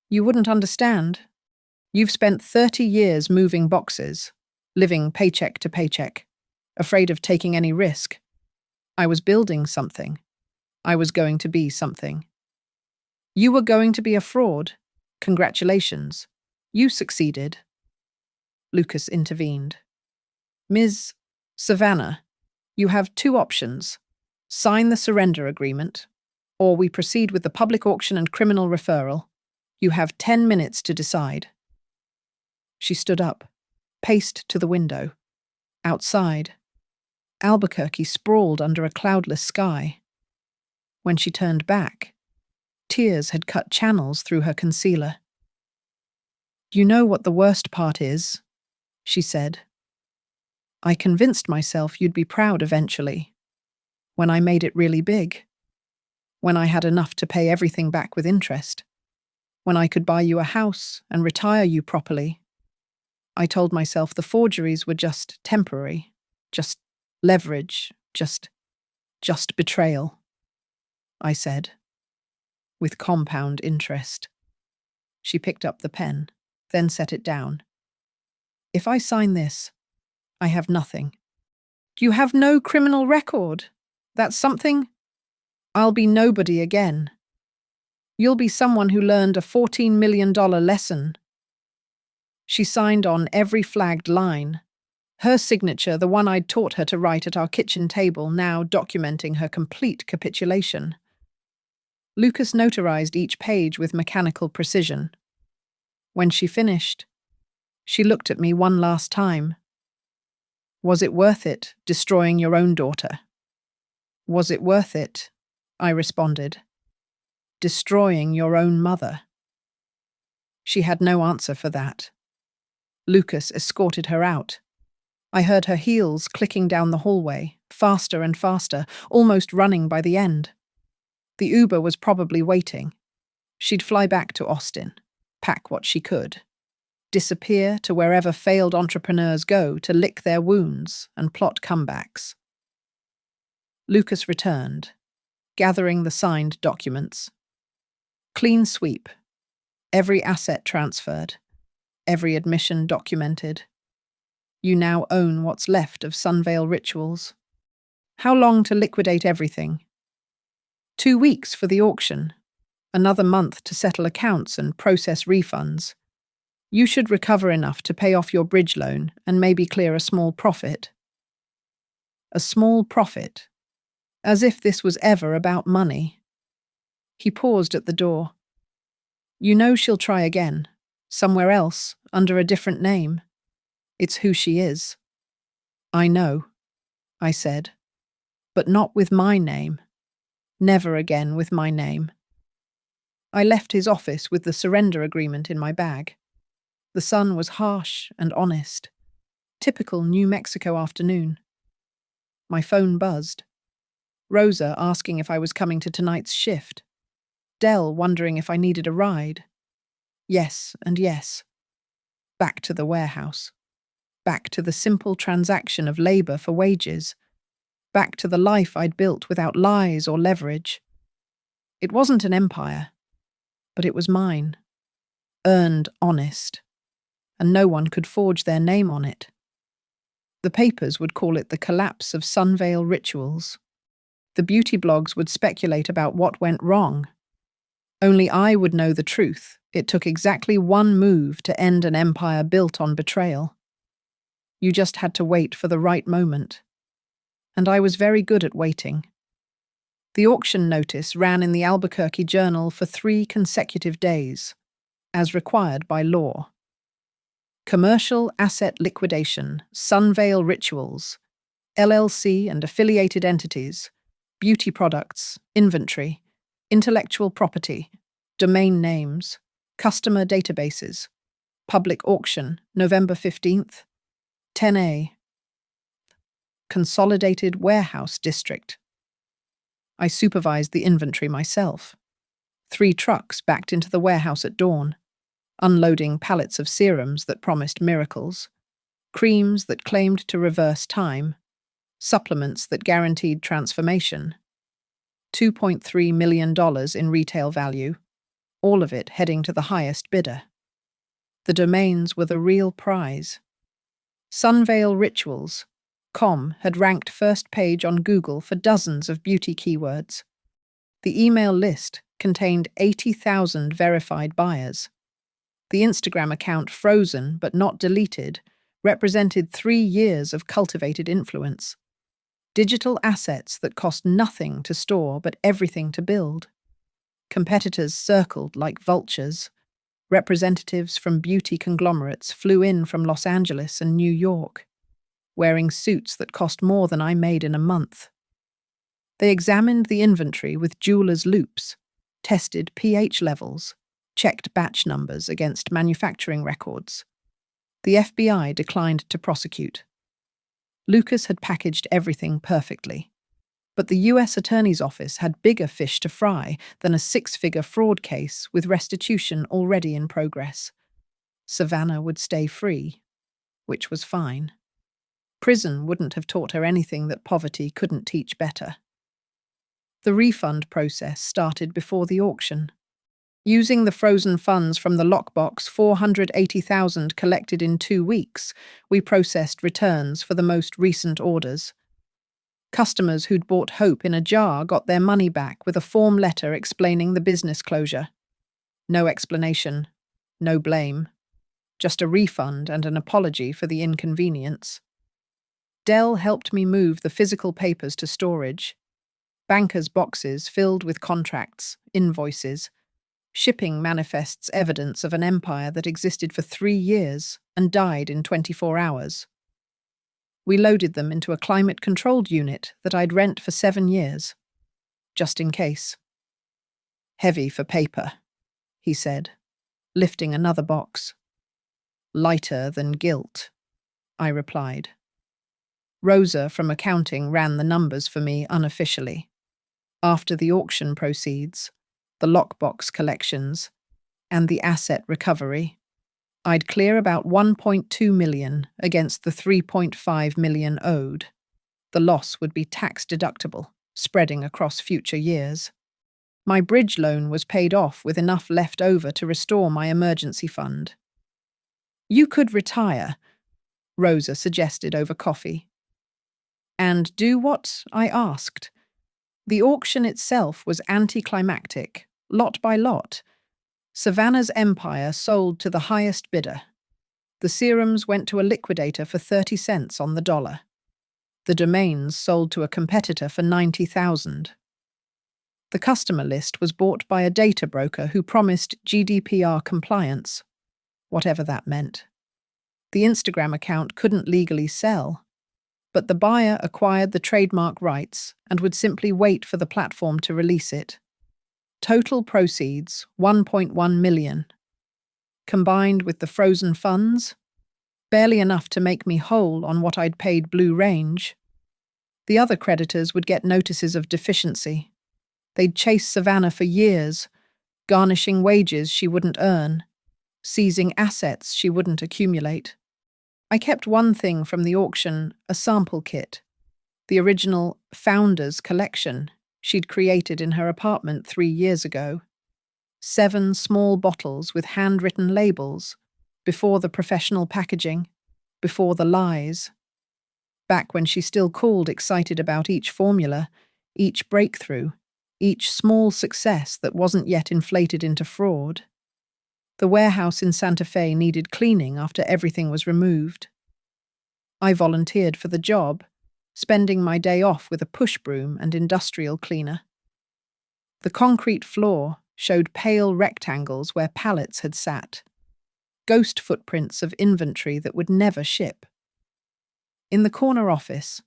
You wouldn't understand. You've spent 30 years moving boxes, living paycheck to paycheck, afraid of taking any risk. I was building something. I was going to be something. You were going to be a fraud. Congratulations. You succeeded. Lucas intervened. Ms. Savannah, you have two options. Sign the surrender agreement, or we proceed with the public auction and criminal referral. You have 10 minutes to decide. She stood up, paced to the window. Outside, Albuquerque sprawled under a cloudless sky. When she turned back, tears had cut channels through her concealer. You know what the worst part is, she said. I convinced myself you'd be proud eventually, when I made it really big, when I had enough to pay everything back with interest, when I could buy you a house and retire you properly. I told myself the forgeries were just temporary, just leverage, just betrayal, I said, with compound interest. She picked up the pen, then set it down. If I sign this, I have nothing. You have no criminal record. That's something. I'll be nobody again. You'll be someone who learned a $14 million lesson. She signed on every flagged line. Her signature, the one I'd taught her to write at our kitchen table, now documenting her complete capitulation. Lucas notarized each page with mechanical precision. When she finished, she looked at me one last time. Was it worth it, destroying your own daughter? Was it worth it? I responded. Destroying your own mother. She had no answer for that. Lucas escorted her out. I heard her heels clicking down the hallway, faster and faster, almost running by the end. The Uber was probably waiting. She'd fly back to Austin, pack what she could, disappear to wherever failed entrepreneurs go to lick their wounds and plot comebacks. Lucas returned, gathering the signed documents. Clean sweep. Every asset transferred. Every admission documented. You now own what's left of Sunvale Rituals. How long to liquidate everything? 2 weeks for the auction. Another month to settle accounts and process refunds. You should recover enough to pay off your bridge loan and maybe clear a small profit. A small profit. As if this was ever about money. He paused at the door. You know she'll try again. Somewhere else, under a different name. It's who she is. I know, I said. But not with my name. Never again with my name. I left his office with the surrender agreement in my bag. The sun was harsh and honest. Typical New Mexico afternoon. My phone buzzed. Rosa asking if I was coming to tonight's shift. Dell wondering if I needed a ride. Yes and yes. Back to the warehouse. Back to the simple transaction of labor for wages. Back to the life I'd built without lies or leverage. It wasn't an empire, but it was mine. Earned honest. And no one could forge their name on it. The papers would call it the collapse of Sunvale Rituals. The beauty blogs would speculate about what went wrong. Only I would know the truth. It took exactly one move to end an empire built on betrayal. You just had to wait for the right moment. And I was very good at waiting. The auction notice ran in the Albuquerque Journal for 3 consecutive days, as required by law. Commercial Asset Liquidation, Sunvale Rituals, LLC and affiliated entities, beauty products, inventory, intellectual property, domain names, customer databases, Public auction, November 15th, 10 a. Consolidated Warehouse District. I supervised the inventory myself. 3 trucks backed into the warehouse at dawn, unloading pallets of serums that promised miracles, creams that claimed to reverse time, supplements that guaranteed transformation. $2.3 million in retail value, all of it heading to the highest bidder. The domains were the real prize. Sunveil Rituals.com had ranked first page on Google for dozens of beauty keywords. The email list contained 80,000 verified buyers. The Instagram account, frozen but not deleted, represented 3 years of cultivated influence. Digital assets that cost nothing to store but everything to build. Competitors circled like vultures. Representatives from beauty conglomerates flew in from Los Angeles and New York, wearing suits that cost more than I made in a month. They examined the inventory with jeweler's loupes, tested pH levels, checked batch numbers against manufacturing records. The FBI declined to prosecute. Lucas had packaged everything perfectly, but the U.S. Attorney's Office had bigger fish to fry than a 6-figure fraud case with restitution already in progress. Savannah would stay free, which was fine. Prison wouldn't have taught her anything that poverty couldn't teach better. The refund process started before the auction. Using the frozen funds from the lockbox, $480,000 collected in 2 weeks, we processed returns for the most recent orders. Customers who'd bought hope in a jar got their money back with a form letter explaining the business closure. No explanation, no blame, just a refund and an apology for the inconvenience. Dell helped me move the physical papers to storage. Bankers' boxes filled with contracts, invoices, shipping manifests, evidence of an empire that existed for 3 years and died in 24 hours. We loaded them into a climate-controlled unit that I'd rent for 7 years, just in case. Heavy for paper, he said, lifting another box. Lighter than guilt, I replied. Rosa from accounting ran the numbers for me unofficially. After the auction proceeds, the lockbox collections, and the asset recovery, I'd clear about $1.2 million against the $3.5 million owed. The loss would be tax-deductible, spreading across future years. My bridge loan was paid off with enough left over to restore my emergency fund. You could retire, Rosa suggested over coffee. And do what I asked. The auction itself was anticlimactic, lot by lot. Savannah's empire sold to the highest bidder. The serums went to a liquidator for 30 cents on the dollar. The domains sold to a competitor for $90,000. The customer list was bought by a data broker who promised GDPR compliance, whatever that meant. The Instagram account couldn't legally sell, but the buyer acquired the trademark rights and would simply wait for the platform to release it. Total proceeds, $1.1 million. Combined with the frozen funds, barely enough to make me whole on what I'd paid Blue Range. The other creditors would get notices of deficiency. They'd chase Savannah for years, garnishing wages she wouldn't earn, seizing assets she wouldn't accumulate. I kept one thing from the auction, a sample kit, the original Founders collection she'd created in her apartment 3 years ago. 7 small bottles with handwritten labels, before the professional packaging, before the lies. Back when she still called excited about each formula, each breakthrough, each small success that wasn't yet inflated into fraud. The warehouse in Santa Fe needed cleaning after everything was removed. I volunteered for the job, spending my day off with a push broom and industrial cleaner. The concrete floor showed pale rectangles where pallets had sat, ghost footprints of inventory that would never ship. In the corner office,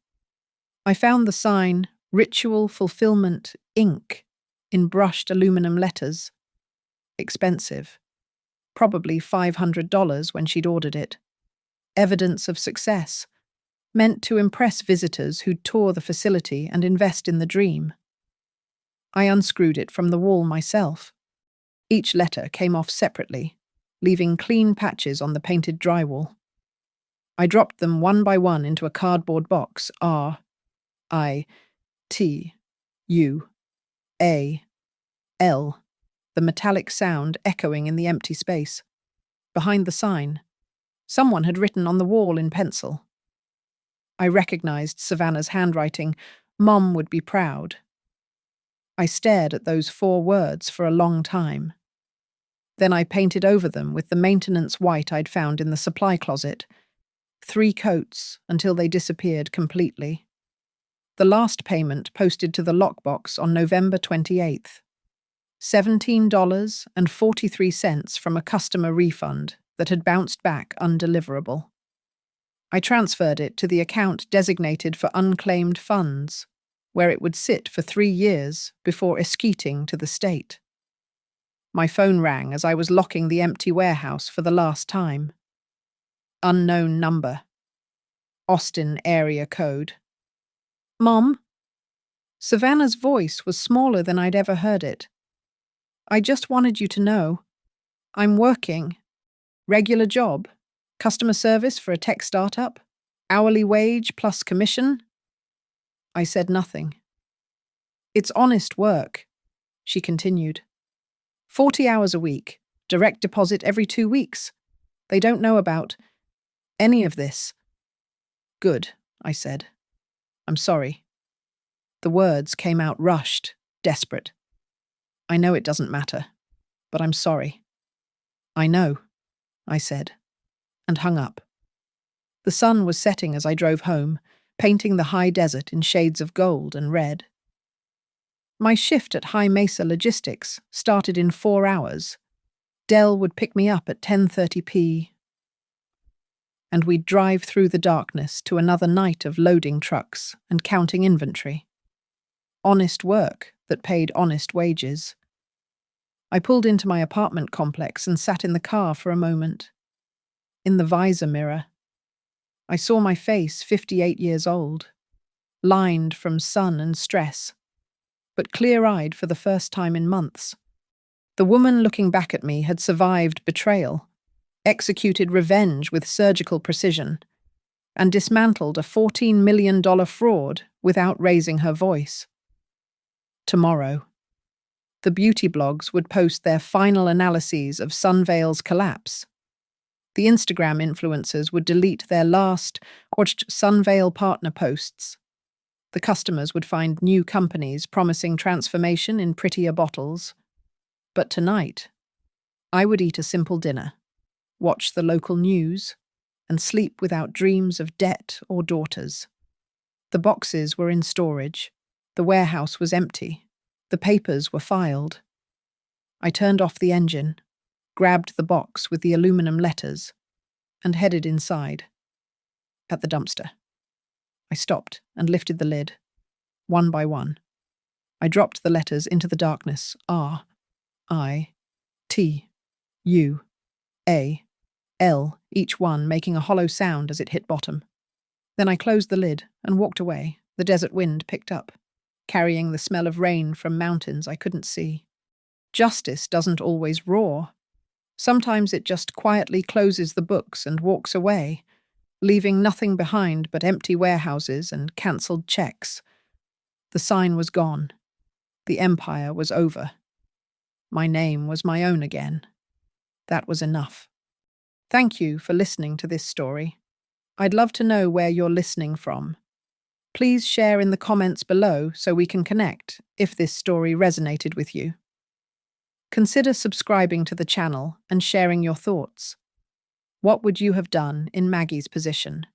I found the sign Ritual Fulfillment, Inc. in brushed aluminum letters. Expensive. probably $500 when she'd ordered it. Evidence of success, meant to impress visitors who'd tour the facility and invest in the dream. I unscrewed it from the wall myself. Each letter came off separately, leaving clean patches on the painted drywall. I dropped them one by one into a cardboard box. R, I, T, U, A, L, the metallic sound echoing in the empty space. Behind the sign, someone had written on the wall in pencil. I recognized Savannah's handwriting. Mom would be proud. I stared at those 4 words for a long time. Then I painted over them with the maintenance white I'd found in the supply closet. 3 coats until they disappeared completely. The last payment posted to the lockbox on November 28th. $17.43 from a customer refund that had bounced back undeliverable. I transferred it to the account designated for unclaimed funds, where it would sit for 3 years before escating to the state. My phone rang as I was locking the empty warehouse for the last time. Unknown number. Austin area code. Mom? Savannah's voice was smaller than I'd ever heard it. I just wanted you to know. I'm working. Regular job. Customer service for a tech startup. Hourly wage plus commission. I said nothing. It's honest work, she continued. 40 hours a week, direct deposit every 2 weeks. They don't know about any of this. Good, I said. I'm sorry. The words came out rushed, desperate. I know it doesn't matter, but I'm sorry. I know, I said, and hung up. The sun was setting as I drove home, painting the high desert in shades of gold and red. My shift at High Mesa Logistics started in 4 hours. Dell would pick me up at 10:30 p. and we'd drive through the darkness to another night of loading trucks and counting inventory. Honest work that paid honest wages. I pulled into my apartment complex and sat in the car for a moment. In the visor mirror, I saw my face 58 years old, lined from sun and stress, but clear-eyed for the first time in months. The woman looking back at me had survived betrayal, executed revenge with surgical precision, and dismantled a $14 million fraud without raising her voice. Tomorrow, the beauty blogs would post their final analyses of Sunveil's collapse. The Instagram influencers would delete their last watched Sunveil partner posts. The customers would find new companies promising transformation in prettier bottles. But tonight, I would eat a simple dinner, watch the local news, and sleep without dreams of debt or daughters. The boxes were in storage. The warehouse was empty. The papers were filed. I turned off the engine, grabbed the box with the aluminum letters, and headed inside. At the dumpster. I stopped and lifted the lid, one by one. I dropped the letters into the darkness. R, I, T, U, A, L, each one making a hollow sound as it hit bottom. Then I closed the lid and walked away. The desert wind picked up, carrying the smell of rain from mountains I couldn't see. Justice doesn't always roar. Sometimes it just quietly closes the books and walks away, leaving nothing behind but empty warehouses and cancelled checks. The sign was gone. The empire was over. My name was my own again. That was enough. Thank you for listening to this story. I'd love to know where you're listening from. Please share in the comments below so we can connect if this story resonated with you. Consider subscribing to the channel and sharing your thoughts. What would you have done in Maggie's position?